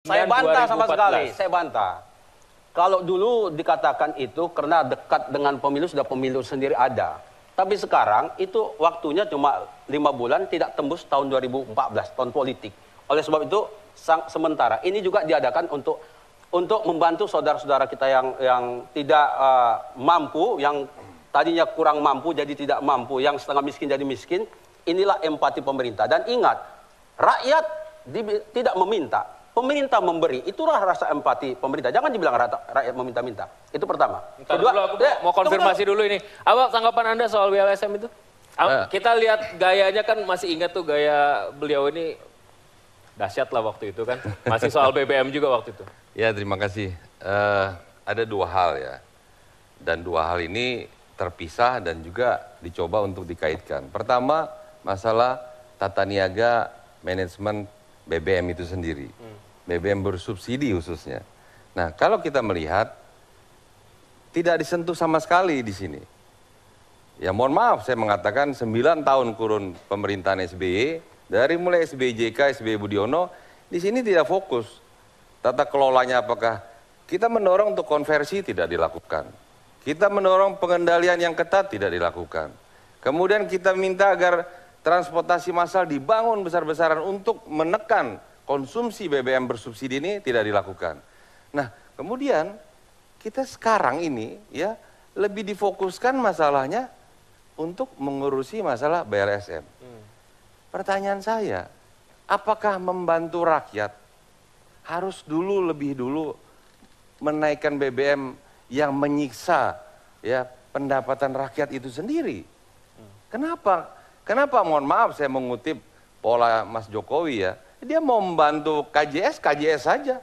Saya bantah sama sekali, saya bantah. Kalau dulu dikatakan itu karena dekat dengan pemilu, sudah pemilu sendiri ada. Tapi sekarang itu waktunya cuma 5 bulan, tidak tembus tahun 2014, tahun politik. Oleh sebab itu, sementara ini juga diadakan untuk membantu saudara-saudara kita yang tidak mampu, yang tadinya kurang mampu jadi tidak mampu, yang setengah miskin jadi miskin. Inilah empati pemerintah. Dan ingat, rakyat tidak meminta. Pemerintah memberi, itulah rasa empati pemerintah. Jangan dibilang rakyat meminta-minta. Itu pertama. Kedua, aku mau konfirmasi dulu ini. Apa tanggapan Anda soal BLSM itu? Kita lihat gayanya kan masih ingat tuh gaya beliau ini dahsyat lah waktu itu kan. Masih soal BBM juga waktu itu. Ya, terima kasih. Ada dua hal ya. Dan dua hal ini terpisah dan juga dicoba untuk dikaitkan. Pertama, masalah tata niaga manajemen BBM itu sendiri. BBM bersubsidi khususnya. Nah, kalau kita melihat tidak disentuh sama sekali di sini. Ya mohon maaf saya mengatakan 9 tahun kurun pemerintahan SBY, dari mulai SBY JK, SBY Budiono, di sini tidak fokus. Tata kelolanya apakah kita mendorong untuk konversi tidak dilakukan. Kita mendorong pengendalian yang ketat tidak dilakukan. Kemudian kita minta agar transportasi massal dibangun besar-besaran untuk menekan konsumsi BBM bersubsidi ini tidak dilakukan. Nah, kemudian kita sekarang ini ya lebih difokuskan masalahnya untuk mengurusi masalah BLSM. Pertanyaan saya, apakah membantu rakyat harus lebih dulu menaikkan BBM yang menyiksa ya pendapatan rakyat itu sendiri? Kenapa? Kenapa? Mohon maaf saya mengutip pola Mas Jokowi ya. Dia mau membantu KJS saja.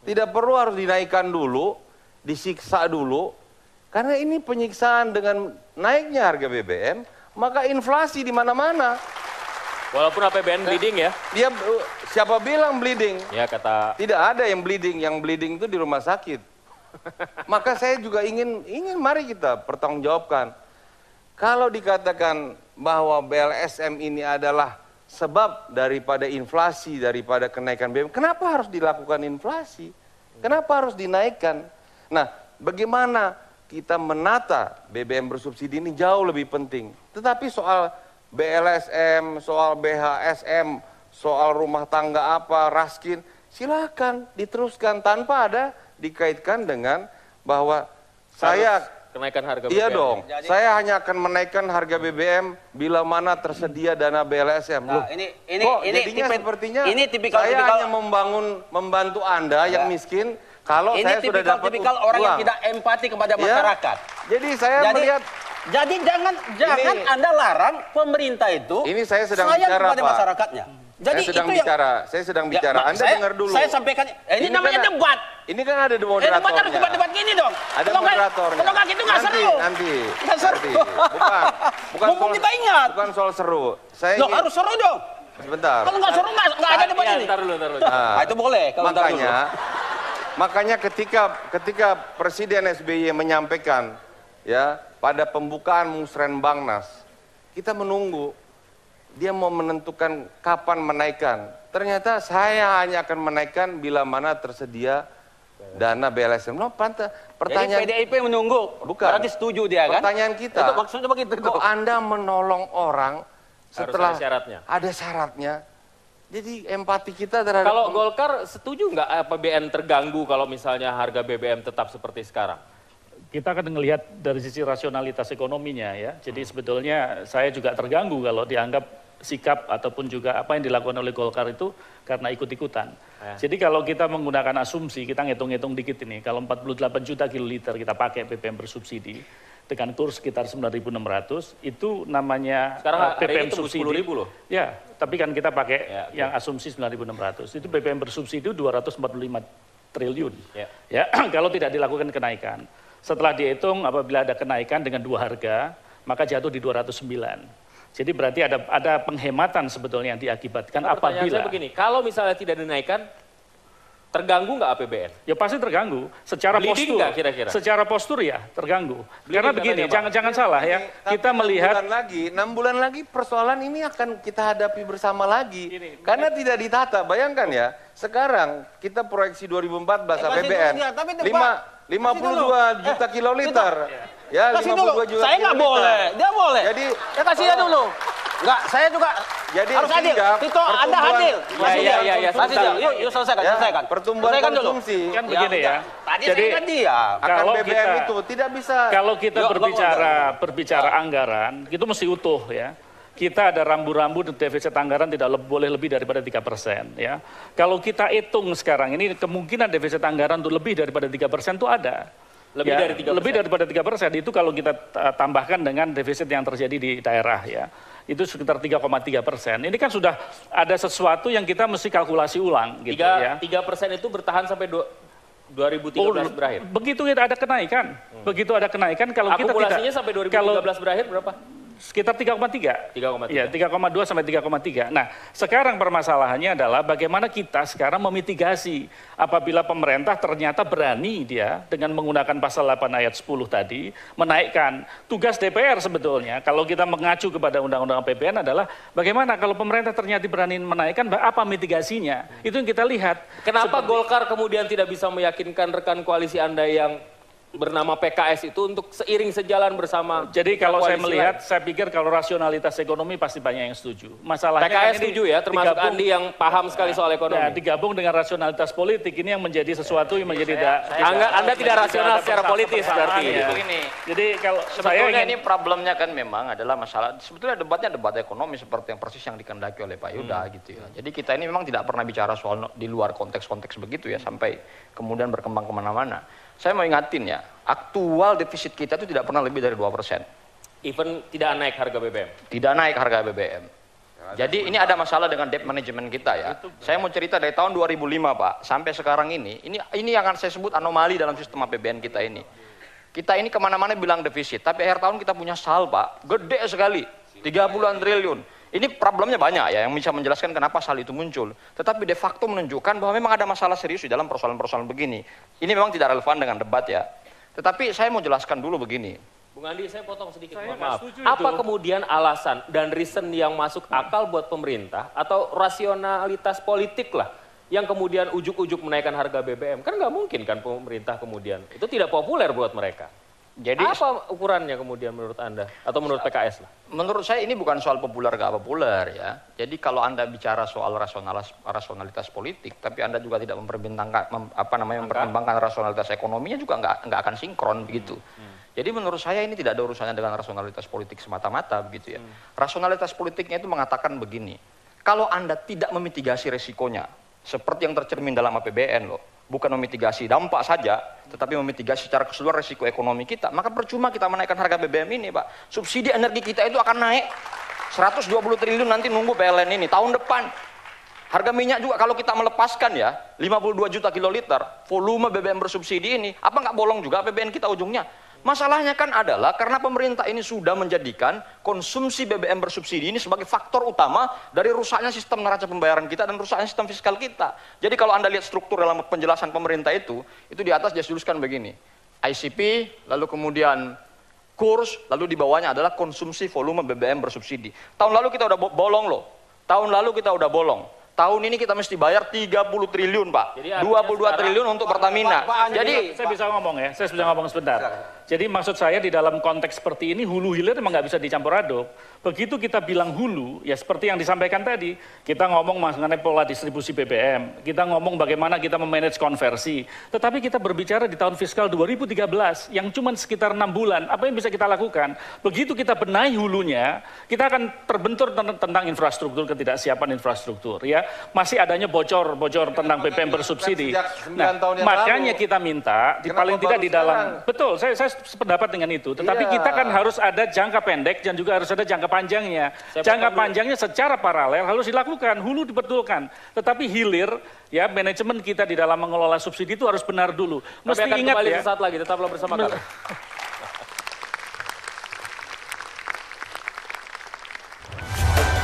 Tidak perlu harus dinaikkan dulu, disiksa dulu. Karena ini penyiksaan dengan naiknya harga BBM, maka inflasi di mana-mana. Walaupun APBN bleeding ya. Dia siapa bilang bleeding? Ya kata. Tidak ada yang bleeding itu di rumah sakit. Maka saya juga ingin mari kita pertanggungjawabkan. Kalau dikatakan bahwa BLSM ini adalah sebab daripada inflasi, daripada kenaikan BBM, kenapa harus dilakukan inflasi? Kenapa harus dinaikkan? Nah, bagaimana kita menata BBM bersubsidi ini jauh lebih penting. Tetapi soal BLSM, soal BHSM, soal rumah tangga apa, raskin, silakan diteruskan tanpa ada dikaitkan dengan bahwa saya kenaikan harga BBM. Iya dong, saya hanya akan menaikkan harga BBM bila mana tersedia dana BLSM. Loh, sepertinya saya hanya membantu Anda yang miskin kalau saya sudah dapat tipikal orang yang tidak empati kepada masyarakat. Jadi saya melihat. Jadi jangan Anda larang pemerintah itu. Ini saya sedang bicara, kepada Pak. masyarakatnya. Jadi saya sedang bicara. Anda dengar dulu. Saya sampaikan, ini namanya debat. Ini kan ada moderatornya. Debat gini dong. Ada moderatornya. Kalau nggak gitu nggak seru. Nanti. Bukan mumpung kita ingat. Bukan soal seru. Harus seru dong. Sebentar. Kalau nggak seru nggak ada debat ini. Ntar dulu. Itu boleh. Makanya ketika Presiden SBY menyampaikan ya pada pembukaan Musrenbangnas, kita menunggu. Dia mau menentukan kapan menaikkan. Ternyata saya hanya akan menaikkan bila mana tersedia dana BLSM. Pertanyaan. Jadi PDIP menunggu. Bukan. Berarti setuju dia kan? Pertanyaan kita. Itu maksudnya begitu. Kok Anda menolong orang setelah ada syaratnya? Jadi empati kita terhadap. Kalau Golkar setuju nggak APBN terganggu kalau misalnya harga BBM tetap seperti sekarang? Kita akan melihat dari sisi rasionalitas ekonominya ya. Jadi sebetulnya saya juga terganggu kalau dianggap sikap ataupun juga apa yang dilakukan oleh Golkar itu karena ikut-ikutan. Jadi kalau kita menggunakan asumsi, kita ngitung-ngitung dikit ini, kalau 48 juta kiloliter kita pakai BBM bersubsidi, dengan kurs sekitar 9.600, itu namanya sekarang BBM subsidi. 10.000 loh. Ya, tapi kan kita pakai yang asumsi 9.600, itu BBM bersubsidi 245 triliun. Ya, kalau tidak dilakukan kenaikan. Setelah dihitung apabila ada kenaikan dengan 2 harga, maka jatuh di 209. Jadi berarti ada penghematan sebetulnya yang diakibatkan apabila. Saya begini, kalau misalnya tidak dinaikkan, terganggu nggak APBN? Ya pasti terganggu. Secara Bleeding postur, nggak kira-kira? secara postur ya terganggu. Bleeding Karena begini, katanya, Pak. jangan salah ya. Kita melihat 6 bulan lagi persoalan ini akan kita hadapi bersama lagi. Karena tidak ditata. Bayangkan ya, sekarang kita proyeksi 2014 APBN dulu, tapi Pak, 52 juta kiloliter. Ya, Kasih dulu. 52 juta Saya nggak kiloliter. boleh, dia boleh. Jadi Ya kasih dia dulu. Enggak, saya juga Jadi harus adil. sehingga Tito, Anda pertumbuhan- hadir. Kasih Iya, dia. iya, Kasih dia. Yuk selesaikan, ya, selesaikan. pertumbuhan Selesaikan dulu. konsumsi kan begini ya. Tadi Jadi saya kan dia. akan kalau BBM kita- itu tidak bisa. kalau kita Yuk, berbicara anggaran, itu mesti utuh ya. Kita ada rambu-rambu defisit anggaran tidak boleh lebih daripada 3% ya. Kalau kita hitung sekarang ini kemungkinan defisit anggaran untuk lebih daripada 3% itu ada. Lebih Ya, dari 3%. lebih daripada 3% itu kalau kita tambahkan dengan defisit yang terjadi di daerah ya. Itu sekitar 3,3%. Ini kan sudah ada sesuatu yang kita mesti kalkulasi ulang gitu ya. 3% itu bertahan sampai 2013 berakhir. Begitu kita ada kenaikan. Begitu ada kenaikan kalau kita tidak Akumulasinya sampai 2013 berakhir berapa? sekitar 3,3. 3,3. Ya, 3,2 sampai 3,3. Nah, sekarang permasalahannya adalah bagaimana kita sekarang memitigasi apabila pemerintah ternyata berani dia dengan menggunakan pasal 8 ayat 10 tadi menaikkan. Tugas DPR sebetulnya kalau kita mengacu kepada undang-undang APBN adalah bagaimana kalau pemerintah ternyata berani menaikkan apa mitigasinya. Itu yang kita lihat. Kenapa Golkar kemudian tidak bisa meyakinkan rekan koalisi Anda yang bernama PKS itu untuk seiring sejalan bersama? Jadi kalau saya koalisi melihat, lain? saya pikir kalau rasionalitas ekonomi pasti banyak yang setuju. Masalahnya PKS kan ini setuju ya, termasuk digabung- Andi yang paham sekali soal ekonomi. Ya, digabung dengan rasionalitas politik ini yang menjadi sesuatu yang menjadi Anda tidak rasional secara politis berarti. Ya. Begini, Jadi kalau saya sebetulnya ingin ini problemnya kan memang adalah masalah, sebetulnya debatnya debat ekonomi seperti yang persis yang dikendaki oleh Pak Yuda gitu ya. Jadi kita ini memang tidak pernah bicara soal di luar konteks-konteks begitu ya, sampai kemudian berkembang kemana-mana. Saya mau ingatin ya, aktual defisit kita itu tidak pernah lebih dari 2%. Even tidak naik harga BBM. Tidak naik harga BBM. Jadi ini ada masalah dengan debt management kita ya. Saya mau cerita dari tahun 2005 Pak, sampai sekarang ini yang akan saya sebut anomali dalam sistem APBN kita ini. Kita ini kemana-mana bilang defisit, tapi akhir tahun kita punya sal Pak, gede sekali, 30-an triliun. Ini problemnya banyak ya, yang bisa menjelaskan kenapa sal itu muncul. Tetapi de facto menunjukkan bahwa memang ada masalah serius di dalam persoalan-persoalan begini. Ini memang tidak relevan dengan debat ya. Tetapi saya mau jelaskan dulu begini. Bung Andi, saya potong sedikit, Saya maaf. nggak setuju Apa itu. kemudian alasan dan reason yang masuk akal buat pemerintah atau rasionalitas politik lah yang kemudian ujuk-ujuk menaikkan harga BBM? Kan nggak mungkin kan pemerintah kemudian. Itu tidak populer buat mereka. Jadi Apa ukurannya kemudian menurut Anda? Atau menurut PKS lah? menurut saya ini bukan soal populer gak populer ya. Jadi kalau Anda bicara soal rasionalitas politik, tapi Anda juga tidak mempertimbangkan rasionalitas ekonominya juga nggak akan sinkron begitu. Jadi menurut saya ini tidak ada urusannya dengan rasionalitas politik semata-mata begitu ya. Rasionalitas politiknya itu mengatakan begini, kalau Anda tidak memitigasi resikonya, seperti yang tercermin dalam APBN loh, bukan memitigasi dampak saja, tetapi memitigasi secara keseluruhan risiko ekonomi kita, maka percuma kita menaikkan harga BBM ini Pak. Subsidi energi kita itu akan naik 120 triliun nanti nunggu PLN ini tahun depan. Harga minyak juga kalau kita melepaskan ya 52 juta kiloliter volume BBM bersubsidi ini, apa nggak bolong juga APBN kita ujungnya? Masalahnya kan adalah karena pemerintah ini sudah menjadikan konsumsi BBM bersubsidi ini sebagai faktor utama dari rusaknya sistem neraca pembayaran kita dan rusaknya sistem fiskal kita. Jadi kalau Anda lihat struktur dalam penjelasan pemerintah itu di atas dia tuliskan begini, ICP, lalu kemudian kurs, lalu di bawahnya adalah konsumsi volume BBM bersubsidi. Tahun lalu kita udah bolong loh, tahun lalu kita udah bolong. Tahun ini kita mesti bayar 30 triliun Pak, Jadi 22 triliun untuk Pertamina. Jadi saya bisa ngomong ya, saya bisa ngomong sebentar. Jadi maksud saya di dalam konteks seperti ini hulu hilir memang nggak bisa dicampur aduk. Begitu kita bilang hulu, ya seperti yang disampaikan tadi, kita ngomong mengenai pola distribusi BBM, kita ngomong bagaimana kita memanage konversi. Tetapi kita berbicara di tahun fiskal 2013 yang cuma sekitar 6 bulan, apa yang bisa kita lakukan? Begitu kita benahi hulunya, kita akan terbentur tentang infrastruktur, ketidaksiapan infrastruktur. Ya, masih adanya bocor tentang BBM bersubsidi. Nah, makanya kita minta, paling tidak di dalam, betul, saya sependapat dengan itu. Tetapi kita kan harus ada jangka pendek dan juga harus ada jangka panjangnya. Jangka panjangnya secara paralel harus dilakukan, hulu dibetulkan. Tetapi hilir, ya manajemen kita di dalam mengelola subsidi itu harus benar dulu. Kami Mesti akan ingat kembali ya. sesaat lagi, tetaplah bersama kami.